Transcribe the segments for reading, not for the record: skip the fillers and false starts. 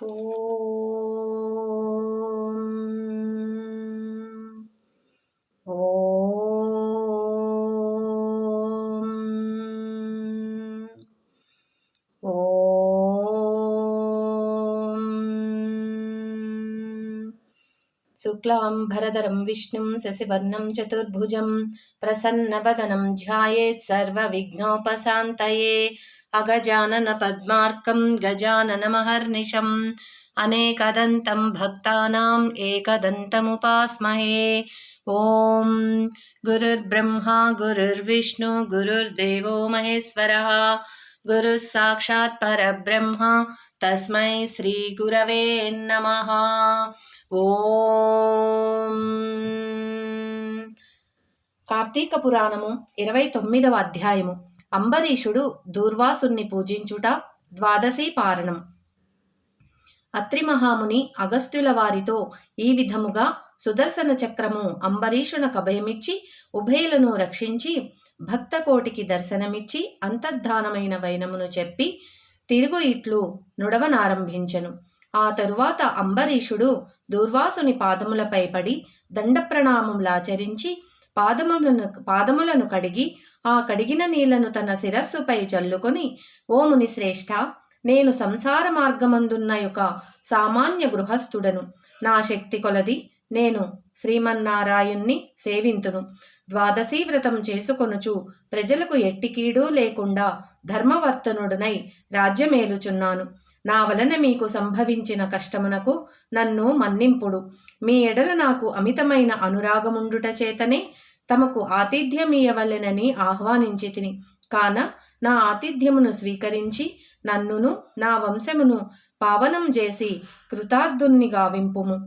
శుక్లాంబరధరం విష్ణుం శశివర్ణం చతుర్భుజం ప్రసన్నవదనం ధ్యాయేత్ సర్వవిఘ్నోపశాంతయే అగజానన పద్మార్కం గజాననమహర్నిశం అనేకదంతం భక్తానాం ఏకదంతముపాస్మహే. ఓం గురుర్బ్రహ్మా గురుర్విష్ణు గురుర్దేవో మహేశ్వరః గురుః సాక్షాత్ పరబ్రహ్మ తస్మై శ్రీ గురవే నమః. ఓం కార్తీక పురాణము 29వ అధ్యాయము. అంబరీషుడు దూర్వాసుని పూజించుట. ద్వాదశి పారణం. అత్రి మహాముని అగస్త్యుల వారితో ఈ విధముగా సుదర్శన చక్రము అంబరీషునకు అభయమిచ్చి ఉభయులను రక్షించి భక్తకోటికి దర్శనమిచ్చి అంతర్ధానమైన వైనమును చెప్పి తిరుగు ఇట్లు నుడవనారంభించెను. ఆ తరువాత అంబరీషుడు దూర్వాసుని పాదములపై పడి దండప్రణామములాచరించి పాదములను కడిగి ఆ కడిగిన నీళ్లను తన శిరస్సుపై చల్లుకొని, ఓ ముని శ్రేష్ఠ, నేను సంసార మార్గమందున్న యొక్క సామాన్య గృహస్థుడను. నా శక్తి కొలది నేను శ్రీమన్నారాయుణ్ణి సేవింతును. ద్వాదశీ వ్రతం చేసుకొనుచు ప్రజలకు ఎట్టికీడు లేకుండా ధర్మవర్తనుడనై రాజ్యమేలుచున్నాను. నా వలన మీకు సంభవించిన కష్టమునకు నన్ను మన్నింపుడు. మీ ఎడల నాకు అమితమైన అనురాగముండుట చేతనే తమకు ఆతిథ్యమీయవలెనని ఆహ్వానించి తిని. కాన నా ఆతిథ్యమును స్వీకరించి నన్నును నా వంశమును పావనం చేసి కృతార్థుని గావింపుము.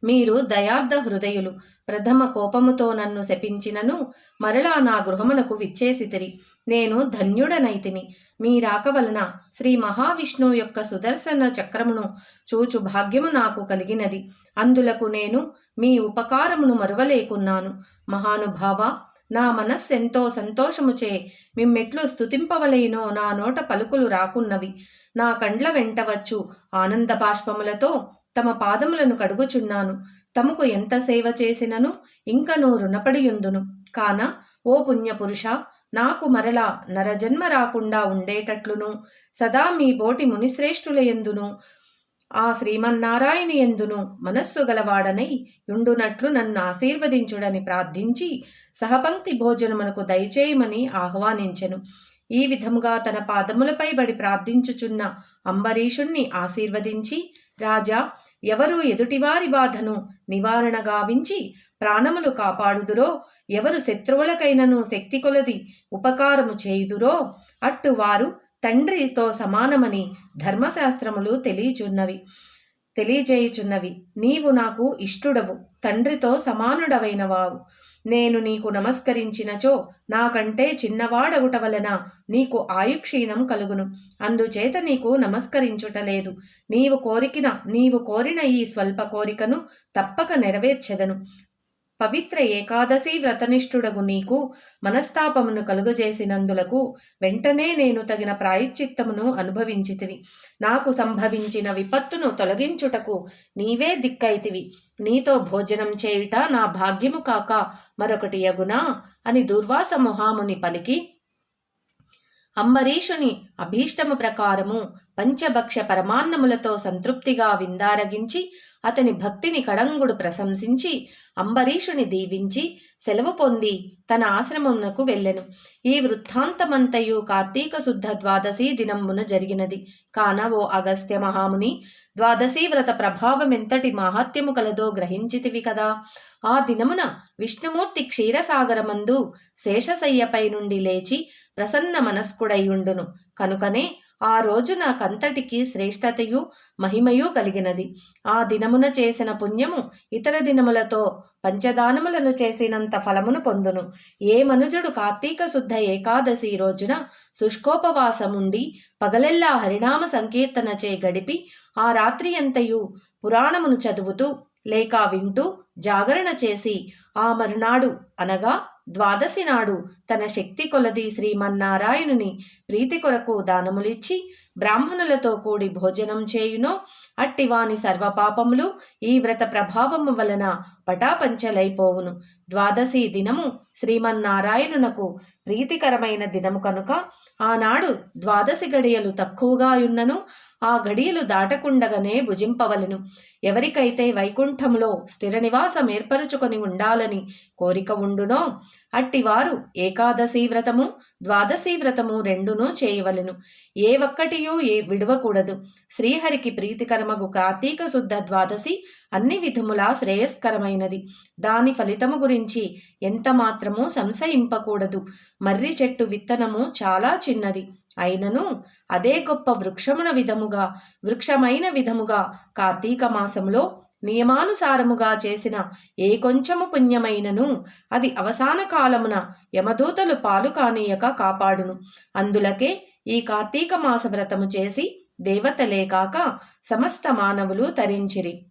మీరు దయార్థ హృదయులు. ప్రథమ కోపముతో నన్ను శపించినను మరలా నా గృహమునకు విచ్చేసితిరి. నేను ధన్యుడనైతిని. మీ రాక వలన శ్రీ మహావిష్ణువు యొక్క సుదర్శన చక్రమును చూచు భాగ్యము నాకు కలిగినది. అందులకు నేను మీ ఉపకారమును మరువలేకున్నాను. మహానుభావ, నా మనస్సెంతో సంతోషముచే మిమ్మెట్లు స్తుతింపవలెనో నా నోట పలుకులు రాకున్నవి. నా కండ్ల వెంట వచ్చు ఆనంద బాష్పములతో తమ పాదములను కడుగుచున్నాను. తమకు ఎంత సేవ చేసినను ఇంకనూ రుణపడియుందును. కాన ఓ పుణ్యపురుష, నాకు మరలా నరజన్మ రాకుండా ఉండేటట్లును సదా మీ బోటి మునిశ్రేష్ఠుల యందును ఆ శ్రీమన్నారాయణ యందును మనస్సు గలవాడనై యుండునట్లు నన్ను ఆశీర్వదించుడని ప్రార్థించి సహపంక్తి భోజనమునకు దయచేయమని ఆహ్వానించెను. ఈ విధముగా తన పాదములపై బడి ప్రార్థించుచున్న అంబరీషుణ్ణి ఆశీర్వదించి, రాజా, ఎవరు ఎదుటివారి బాధను నివారణ గావించి ప్రాణములు కాపాడుదురో, ఎవరు శత్రువులకైనను శక్తి కొలది ఉపకారము చేయుదురో అట్టు వారు తండ్రితో సమానమని ధర్మశాస్త్రములు తెలియజేయుచున్నవి. నీవు నాకు ఇష్టుడవు, తండ్రితో సమానుడవైనవావు. నేను నీకు నమస్కరించినచో నాకంటే చిన్నవాడగుట వలన నీకు ఆయుక్షీణం కలుగును. అందుచేత నీకు నమస్కరించుటలేదు. నీవు కోరిన ఈ స్వల్ప కోరికను తప్పక నెరవేర్చెదను. పవిత్ర ఏకాదశి వ్రతనిష్ఠుడగు నీకు మనస్తాపమును కలుగజేసినందులకు వెంటనే నేను తగిన ప్రాయశ్చిత్తమును అనుభవించితిని. నాకు సంభవించిన విపత్తును తొలగించుటకు నీవే దిక్కైతివి. నీతో భోజనం చేయుట నా భాగ్యము కాక మరొకటి యగునా అని దూర్వాస మహాముని పలికి, అంబరీషుని అభీష్టము ప్రకారము పంచభక్ష పరమాన్నములతో సంతృప్తిగా విందారగించి అతని భక్తిని కడంగుడు ప్రశంసించి అంబరీషుని దీవించి సెలవు పొంది తన ఆశ్రమమునకు వెళ్ళెను. ఈ వృత్తాంతమంతయు కార్తీక శుద్ధ ద్వాదశి దినమున జరిగినది. కాన ఓ అగస్త్య మహాముని, ద్వాదశీ వ్రత ప్రభావమెంతటి మాహాత్యము కలదో గ్రహించితివి కదా. ఆ దినమున విష్ణుమూర్తి క్షీరసాగరమందు శేషశయ్యపై నుండి లేచి ప్రసన్న మనస్కుడైయుండును. కనుకనే ఆ రోజు నాకంతటికి శ్రేష్టతయు మహిమయు కలిగినది. ఆ దినమున చేసిన పుణ్యము ఇతర దినములతో పంచదానములను చేసినంత ఫలమును పొందును. ఏ మనుజుడు కార్తీక శుద్ధ ఏకాదశి రోజున శుష్కోపవాసముండి పగలెల్లా హరినామ సంకీర్తనచే గడిపి ఆ రాత్రి అంతయు పురాణమును చదువుతూ లేక వింటూ జాగరణ చేసి ఆ మరునాడు అనగా ద్వాదశి నాడు తన శక్తి కొలది శ్రీమన్నారాయణుని ప్రీతి కొరకు దానములిచ్చి బ్రాహ్మణులతో కూడి భోజనం చేయునో అట్టివాని సర్వపాపములు ఈ వ్రత ప్రభావము వలన పటాపంచలైపోవును. ద్వాదశి దినము శ్రీమన్నారాయణునకు ప్రీతికరమైన దినము కనుక ఆనాడు ద్వాదశి గడియలు తక్కువగా యున్నను ఆ గడియలు దాటకుండగానే భుజింపవలెను. ఎవరికైతే వైకుంఠములో స్థిర నివాసం ఏర్పరుచుకొని ఉండాలని కోరిక ఉండునో అట్టివారు ఏకాదశి వ్రతము ద్వాదశి వ్రతము రెండునూ చేయవలెను. ఏ ఒక్కటియూ విడవకూడదు. శ్రీహరికి ప్రీతికరమగు కార్తీక శుద్ధ ద్వాదశి అన్ని విధములా శ్రేయస్కరమైనది. దాని ఫలితము గురించి ఎంత మాత్రమూ సంశయింపకూడదు. మర్రి చెట్టు విత్తనము చాలా చిన్నది అయినను అదే గొప్ప వృక్షమైన విధముగా కార్తీక మాసములో నియమానుసారముగా చేసిన ఏ కొంచెము పుణ్యమైనను అది అవసాన కాలమున యమదూతలు పాలు కానీయక కాపాడును. అందులకే ఈ కార్తీక మాస వ్రతము చేసి దేవతలే కాక సమస్త మానవులు తరించిరి.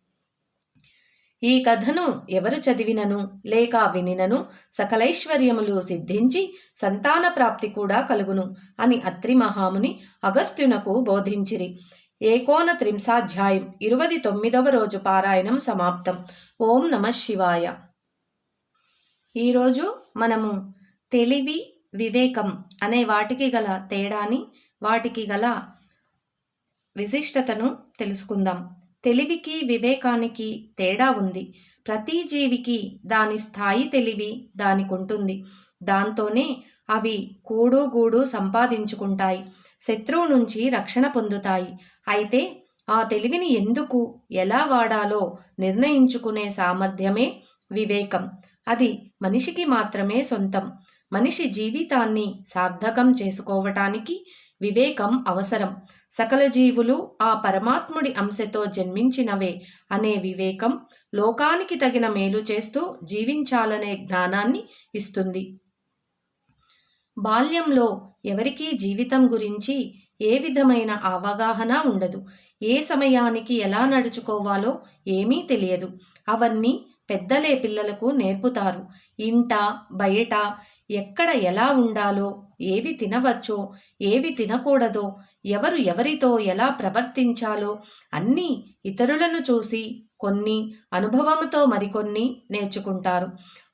ఈ కథను ఎవరు చదివినను లేక వినినను సకలైశ్వర్యములు సిద్ధించి సంతాన ప్రాప్తి కూడా కలుగును అని అత్రి మహాముని అగస్త్యునకు బోధించిరి. 29వ రోజు పారాయణం సమాప్తం. ఓం నమః శివాయ. ఈరోజు మనము తెలివి, వివేకం అనే వాటికి గల తేడాని, వాటికి గల విశిష్టతను తెలుసుకుందాం. తెలివికి వివేకానికి తేడా ఉంది. ప్రతి జీవికి దాని స్థాయి తెలివి దానికుంటుంది. దాంతోనే అవి కూడు సంపాదించుకుంటాయి, శత్రువు నుంచి రక్షణ పొందుతాయి. అయితే ఆ తెలివిని ఎందుకు ఎలా వాడాలో నిర్ణయించుకునే సామర్థ్యమే వివేకం. అది మనిషికి మాత్రమే సొంతం. మనిషి జీవితాన్ని సార్థకం చేసుకోవటానికి వివేకం అవసరం. సకల జీవులు ఆ పరమాత్ముడి అంశతో జన్మించినవే అనే వివేకం లోకానికి తగిన మేలు చేస్తూ జీవించాలనే జ్ఞానాన్ని ఇస్తుంది. బాల్యంలో ఎవరికీ జీవితం గురించి ఏ విధమైన అవగాహన ఉండదు. ఏ సమయానికి ఎలా నడుచుకోవాలో ఏమీ తెలియదు. అవన్నీ పెద్దలే పిల్లలకు నేర్పుతారు. ఇంట బయట ఎక్కడ ఎలా ఉండాలో, ఏవి తినవచ్చో ఏవి తినకూడదో, ఎవరు ఎవరితో ఎలా ప్రవర్తించాలో అన్నీ ఇతరులను చూసి కొన్ని, అనుభవముతో మరికొన్ని నేర్చుకుంటారు.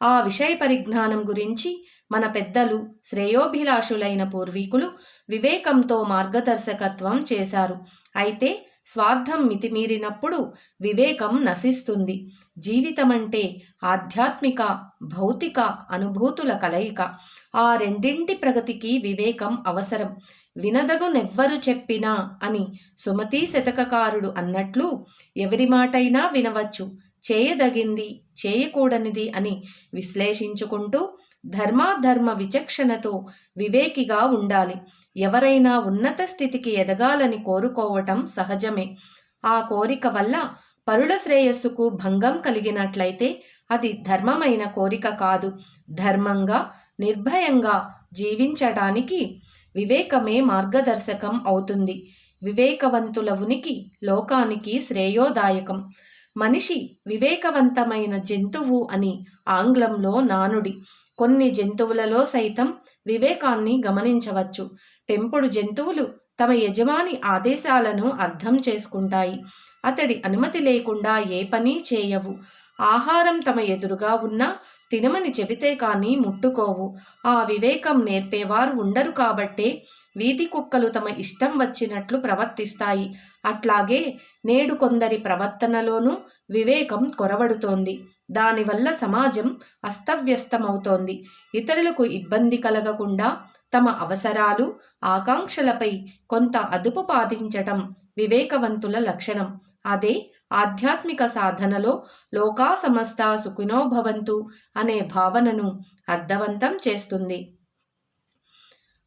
ఆ విషయ పరిజ్ఞానం గురించి మన పెద్దలు, శ్రేయోభిలాషులైన పూర్వీకులు వివేకంతో మార్గదర్శకత్వం చేశారు. అయితే స్వార్థం మితిమీరినప్పుడు వివేకం నశిస్తుంది. జీవితమంటే ఆధ్యాత్మిక, భౌతిక అనుభూతుల కలయిక. ఆ రెండింటి ప్రగతికి వివేకం అవసరం. వినదగునెవ్వరు చెప్పినా అని సుమతీ శతకకారుడు అన్నట్లు ఎవరి మాటైనా వినవచ్చు, చేయదగింది చేయకూడనిది అని విశ్లేషించుకుంటూ ధర్మాధర్మ విచక్షణతో వివేకిగా ఉండాలి. ఎవరైనా ఉన్నత స్థితికి ఎదగాలని కోరుకోవటం సహజమే. ఆ కోరిక వల్ల పరుల శ్రేయస్సుకు భంగం కలిగినట్లయితే అది ధర్మమైన కోరిక కాదు. ధర్మంగా, నిర్భయంగా జీవించటానికి వివేకమే మార్గదర్శకం అవుతుంది. వివేకవంతుల ఉనికి లోకానికి శ్రేయోదాయకం. మనిషి వివేకవంతమైన జంతువు అని ఆంగ్లంలో నానుడి. కొన్ని జంతువులలో సైతం వివేకాన్ని గమనించవచ్చు. పెంపుడు జంతువులు తమ యజమాని ఆదేశాలను అర్థం చేసుకుంటాయి. అతడి అనుమతి లేకుండా ఏ పని చేయవు. ఆహారం తమ ఎదురుగా ఉన్నా తినమని చెబితే కానీ ముట్టుకోవు. ఆ వివేకం నేర్పేవారు ఉండరు కాబట్టే వీధి కుక్కలు తమ ఇష్టం వచ్చినట్లు ప్రవర్తిస్తాయి. అట్లాగే నేడు కొందరి ప్రవర్తనలోనూ వివేకం కొరవడుతోంది. దానివల్ల సమాజం అస్తవ్యస్తమవుతోంది. ఇతరులకు ఇబ్బంది కలగకుండా తమ అవసరాలు, ఆకాంక్షలపై కొంత అదుపు పాటించటం వివేకవంతుల లక్షణం. అదే ఆధ్యాత్మిక సాధనలో లోకా సమస్త సుఖినో భవంతు అనే భావనను అర్థవంతం చేస్తుంది.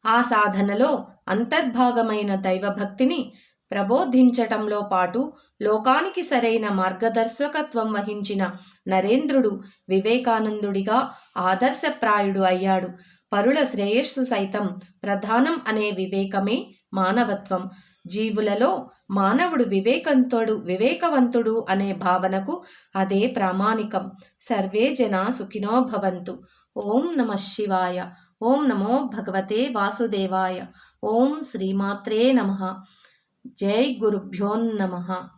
ఆ సాధనలో అంతర్భాగమైన దైవభక్తిని ప్రబోధించటంలో పాటు లోకానికి సరైన మార్గదర్శకత్వం వహించిన నరేంద్రుడు వివేకానందుడిగా ఆదర్శప్రాయుడు అయ్యాడు. పరుల శ్రేయస్సు సైతం ప్రధానం అనే వివేకమే మానవత్వం. జీవులలో మానవుడు వివేకవంతుడు అనే భావనకు అదే ప్రామాణికం. సర్వే జనా సుఖినో భవంతు. ఓం నమః శివాయ. ఓం నమో భగవతే వాసుదేవాయ. ఓం శ్రీమాత్రే నమః. జై గురుభ్యోన్నమః.